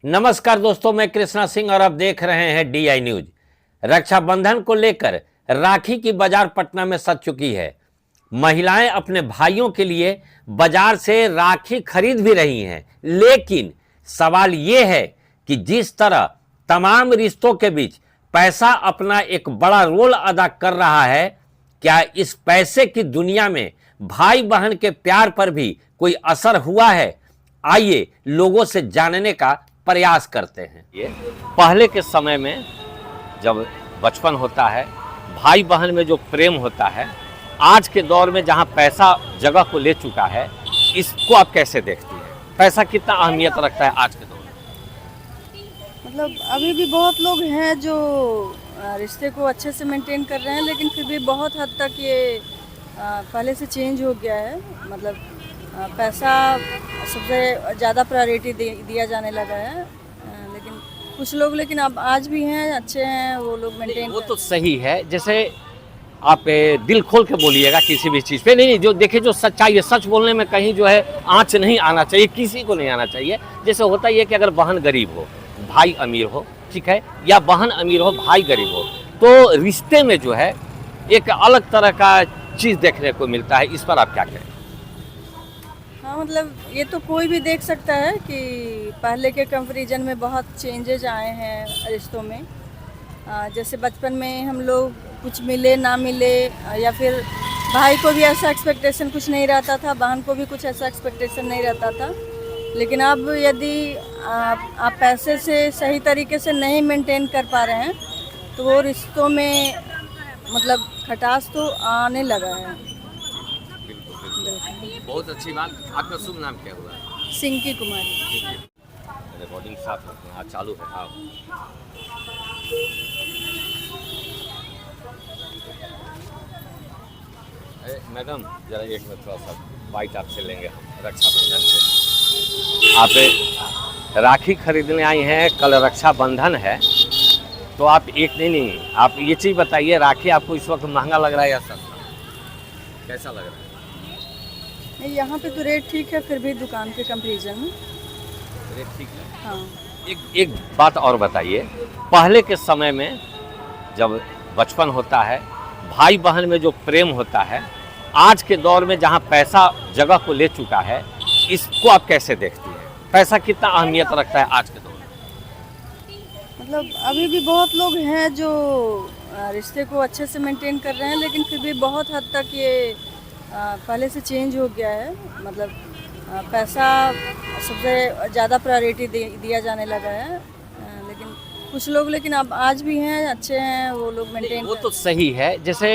नमस्कार दोस्तों, मैं कृष्णा सिंह और आप देख रहे हैं DI न्यूज। रक्षाबंधन को लेकर राखी की बाजार पटना में सज चुकी है। महिलाएं अपने भाइयों के लिए बाजार से राखी खरीद भी रही हैं, लेकिन सवाल यह है कि जिस तरह तमाम रिश्तों के बीच पैसा अपना एक बड़ा रोल अदा कर रहा है, क्या इस पैसे की दुनिया में भाई बहन के प्यार पर भी कोई असर हुआ है? आइए लोगों से जानने का प्रयास करते हैं। ये पहले के समय में जब बचपन होता है, भाई बहन में जो प्रेम होता है, आज के दौर में जहां पैसा जगह को ले चुका है, इसको आप कैसे देखती हैं? पैसा कितना अहमियत रखता है आज के दौर में? मतलब अभी भी बहुत लोग हैं जो रिश्ते को अच्छे से मेंटेन कर रहे हैं, लेकिन फिर भी बहुत हद तक ये पहले से चेंज हो गया है। मतलब पैसा सबसे ज़्यादा प्रायोरिटी दिया जाने लगा है। लेकिन कुछ लोग, लेकिन अब आज भी हैं, अच्छे हैं, वो लोग मेंटेन। वो तो सही है। जैसे आप दिल खोल के बोलिएगा किसी भी चीज़ पे। नहीं, जो देखिए, जो सच्चाई है, सच बोलने में कहीं जो है आँच नहीं आना चाहिए, किसी को नहीं आना चाहिए। जैसे होता ही है कि अगर बहन गरीब हो, भाई अमीर हो, ठीक है, या बहन अमीर हो, भाई गरीब हो, तो रिश्ते में जो है एक अलग तरह का चीज़ देखने को मिलता है। इस पर आप क्या कहें? हाँ, मतलब ये तो कोई भी देख सकता है कि पहले के कंपैरिजन में बहुत चेंजेज आए हैं रिश्तों में। जैसे बचपन में हम लोग कुछ मिले ना मिले, या फिर भाई को भी ऐसा एक्सपेक्टेशन कुछ नहीं रहता था, बहन को भी कुछ ऐसा एक्सपेक्टेशन नहीं रहता था। लेकिन अब यदि आप पैसे से सही तरीके से नहीं मेंटेन कर पा रहे हैं, तो वो रिश्तों में मतलब खटास तो आने लगा है। बहुत अच्छी बात। आपका शुभ नाम क्या हुआ है? सिंकी कुमारी। रिकॉर्डिंग साथ रखना। हाँ, चालू है। हाँ, मैडम जरा एक मिनट, थोड़ा सा बाइट आपसे लेंगे हम रक्षाबंधन से। आप राखी खरीदने आई हैं, कल रक्षाबंधन है, तो आप नहीं, आप ये चीज़ बताइए, राखी आपको इस वक्त महंगा लग रहा है या सस्ता? कैसा लग रहा है? नहीं, यहाँ पे तो रेट ठीक है, फिर भी दुकान के कंपैरिजन में रेट ठीक है। हाँ। एक बात और बताइए, पहले के समय में जब बचपन होता है, भाई बहन में जो प्रेम होता है, आज के दौर में जहां पैसा जगह को ले चुका है, इसको आप कैसे देखती हैं? पैसा कितना अहमियत रखता है आज के दौर में? मतलब अभी भी बहुत लोग हैं जो रिश्ते को अच्छे से मेंटेन कर रहे हैं, लेकिन फिर भी बहुत हद तक ये पहले से चेंज हो गया है। मतलब पैसा सबसे ज़्यादा प्रायोरिटी दिया जाने लगा है। लेकिन कुछ लोग, लेकिन अब आज भी हैं, अच्छे हैं, वो लोग मेंटेन। वो तो सही है। जैसे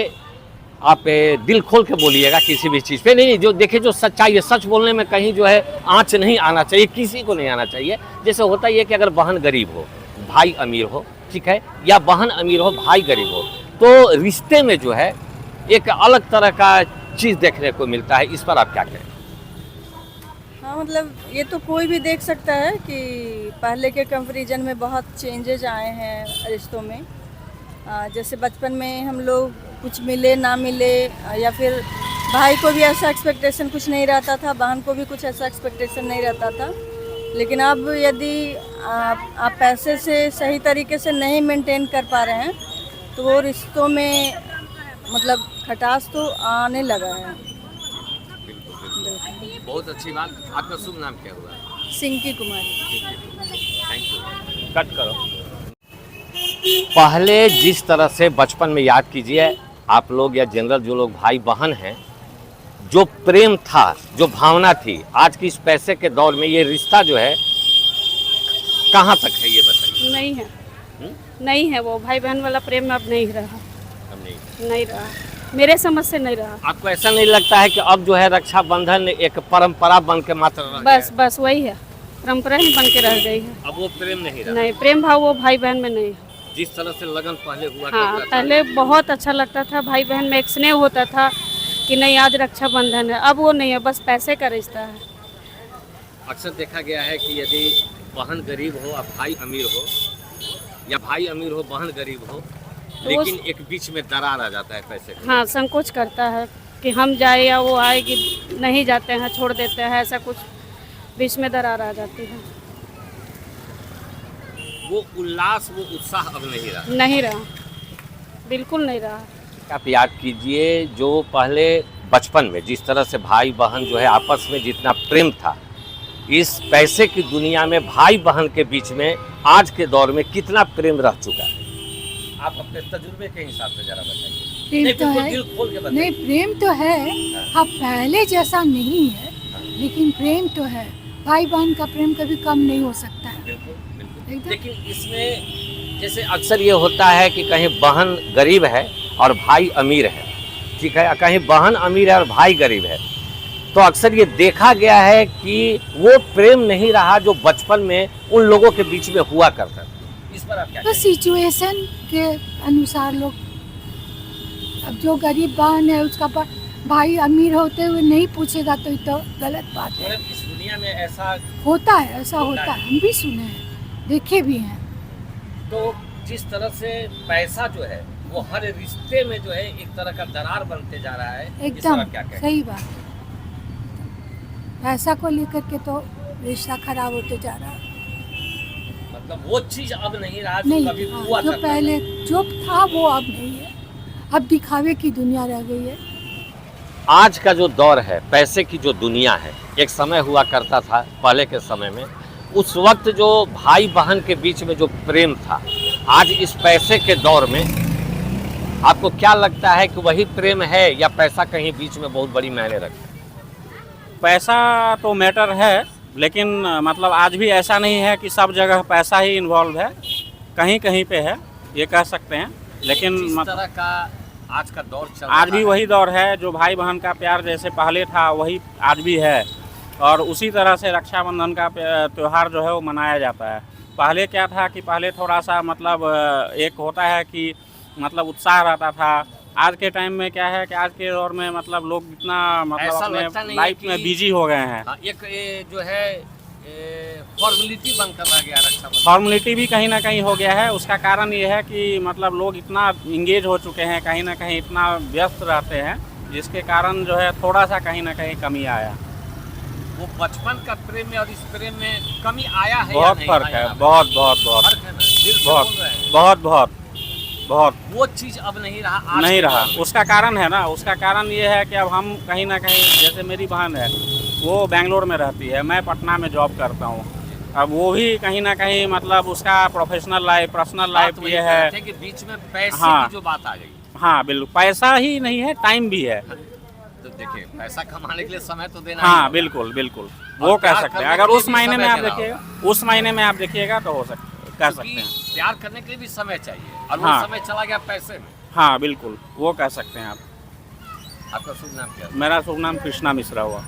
आप दिल खोल के बोलिएगा किसी भी चीज़ पे। नहीं, जो देखिए, जो सच्चाई है, सच बोलने में कहीं जो है आँच नहीं आना चाहिए, किसी को नहीं आना चाहिए। जैसे होता ही है कि अगर बहन गरीब हो, भाई अमीर हो, ठीक है, या बहन अमीर हो, भाई गरीब हो, तो रिश्ते में जो है एक अलग तरह का चीज़ देखने को मिलता है। इस पर आप क्या कहें? हाँ, मतलब ये तो कोई भी देख सकता है कि पहले के कंपैरिजन में बहुत चेंजेज आए हैं रिश्तों में। जैसे बचपन में हम लोग कुछ मिले ना मिले, या फिर भाई को भी ऐसा एक्सपेक्टेशन कुछ नहीं रहता था, बहन को भी कुछ ऐसा एक्सपेक्टेशन नहीं रहता था। लेकिन अब यदि आप पैसे से सही तरीके से नहीं मेंटेन कर पा रहे हैं, तो वो रिश्तों में मतलब खटास तो आने लगा है। बहुत अच्छी बात। आपका शुभ नाम क्या हुआ है? Sinki Kumari. Thank you. Cut करो। पहले जिस तरह से बचपन में याद कीजिए, आप लोग या जनरल जो लोग भाई बहन हैं, जो प्रेम था, जो भावना थी, आज की इस पैसे के दौर में ये रिश्ता जो है कहाँ तक है, ये बताइए। नहीं है। नहीं है, वो भाई बहन वाला प्रेम अब नहीं रहा। अब नहीं रहा, मेरे समझ से नहीं रहा। आपको ऐसा नहीं लगता है कि अब जो है रक्षाबंधन एक परंपरा बन के मात्र रह गया है? बस वही है, परंपरा ही बन के रह गई है। अब वो प्रेम नहीं रहा। नहीं, प्रेम भाव वो भाई बहन में नहीं है। जिस तरह से लगन पहले हुआ हाँ, करता था। पहले बहुत अच्छा लगता था, भाई बहन में एक स्नेह होता था कि नहीं आज रक्षाबंधन है। अब वो नहीं है, बस पैसे का रिश्ता है। अक्सर देखा गया है कि यदि बहन गरीब हो और भाई अमीर हो, या भाई अमीर हो बहन गरीब हो, लेकिन एक बीच में दरार आ जाता है पैसे का। हाँ, संकोच करता है कि हम जाए या वो आए, कि नहीं जाते हैं, छोड़ देते हैं, ऐसा कुछ बीच में दरार आ जाती है। वो उल्लास, वो उत्साह अब नहीं रहा। नहीं रहा, बिल्कुल नहीं रहा। आप याद कीजिए जो पहले बचपन में जिस तरह से भाई बहन जो है आपस में जितना प्रेम था, इस पैसे की दुनिया में भाई बहन के बीच में आज के दौर में कितना प्रेम रह चुका है? आप अपने तजुर्बे के हिसाब से जरा बताइए। प्रेम नहीं, तो बिल्कुल है, दिल खोल के बताइए। नहीं प्रेम तो है। हाँ, पहले जैसा नहीं है, लेकिन प्रेम तो है। भाई बहन का प्रेम कभी कम नहीं हो सकता है। बिल्कुल बिल्कुल। एकदम। लेकिन इसमें जैसे अक्सर ये होता है कि कहीं बहन गरीब है और भाई अमीर है, ठीक है, कहीं बहन अमीर है और भाई गरीब है, तो अक्सर ये देखा गया है कि वो प्रेम नहीं रहा जो बचपन में उन लोगों के बीच में हुआ करता था। इस पर आप क्या तो कहेंगे? सिचुएशन के अनुसार लोग, अब जो गरीब बहन है उसका भाई अमीर होते हुए नहीं पूछेगा तो ये तो गलत बात है। मतलब इस दुनिया में ऐसा होता है, ऐसा होता है, हम भी सुने हैं, देखे भी हैं। तो जिस तरह से पैसा जो है वो हर रिश्ते में जो है एक तरह का दरार बनते जा रहा है, इस पर एकदम आप क्या कहेंगे? सही बात है। पैसा को लेकर के तो रिश्ता खराब होते जा रहा है। मतलब वो चीज अब नहीं रहा जो नहीं, कभी हाँ, हुआ जो करता पहले जो था वो अब नहीं है। अब दिखावे की दुनिया रह गई है। आज का जो दौर है, पैसे की जो दुनिया है, एक समय हुआ करता था पहले के समय में, उस वक्त जो भाई बहन के बीच में जो प्रेम था, आज इस पैसे के दौर में आपको क्या लगता है कि वही प्रेम है या पैसा कहीं बीच में बहुत बड़ी मायने रखता है? पैसा तो मैटर है, लेकिन मतलब आज भी ऐसा नहीं है कि सब जगह पैसा ही इन्वॉल्व है, कहीं कहीं पे है, ये कह सकते हैं। लेकिन जिस तरह का आज का दौर चल आज रहा भी है, वही दौर है, जो भाई बहन का प्यार जैसे पहले था वही आज भी है, और उसी तरह से रक्षाबंधन का त्यौहार जो है वो मनाया जाता है। पहले क्या था कि पहले थोड़ा सा मतलब एक होता है कि मतलब उत्साह रहता था। आज के टाइम में क्या है कि आज के दौर में मतलब लोग इतना मतलब ऐसा लगता अपने नहीं लाइफ है में कि- बिजी हो गए हैं। हाँ, एक ये जो है फॉर्मेलिटी बनकर रह गया रक्षाबंधन। फॉर्मेलिटी भी कहीं ना कहीं हो गया है। उसका कारण ये है कि मतलब लोग इतना इंगेज हो चुके हैं, कहीं ना कहीं इतना व्यस्त रहते हैं, जिसके कारण जो है थोड़ा सा कहीं ना कहीं कमी आया। वो बचपन का प्रेम में और इस प्रेम में कमी आया है या बहुत नहीं फर्क आया? है, बहुत बहुत बहुत फर्क है ना, दिल से बहुत बोल रहे हैं। बहुत बहुत बहुत वो चीज अब नहीं रहा, आज नहीं के रहा। दौर में। उसका कारण है ना, उसका कारण ये है कि अब हम कहीं ना कहीं, जैसे मेरी बहन है वो बेंगलोर में रहती है, मैं पटना में जॉब करता हूँ। अब वो भी कहीं ना कहीं मतलब उसका प्रोफेशनल लाइफ, पर्सनल लाइफ बात वही ये कर है। रहे थे कि बीच में पैसे हाँ। की जो बात आ गई, हाँ बिल्कुल, पैसा ही नहीं है, टाइम भी है। तो देखिए पैसा कमाने के लिए समय तो देना ही हाँ होगा। बिल्कुल बिल्कुल, और वो प्यार कह सकते करने हैं। के अगर लिए उस भी महीने समय में आप देना देखिएगा, उस महीने में आप देखिएगा तो हो सकता, कह सकते क्योंकि हैं। प्यार करने के लिए भी समय चाहिए और वो हाँ। समय चला गया पैसे में। हाँ बिल्कुल, वो कह सकते हैं आप। आपका शुभ नाम क्या है? मेरा शुभ नाम कृष्णा मिश्रा हुआ।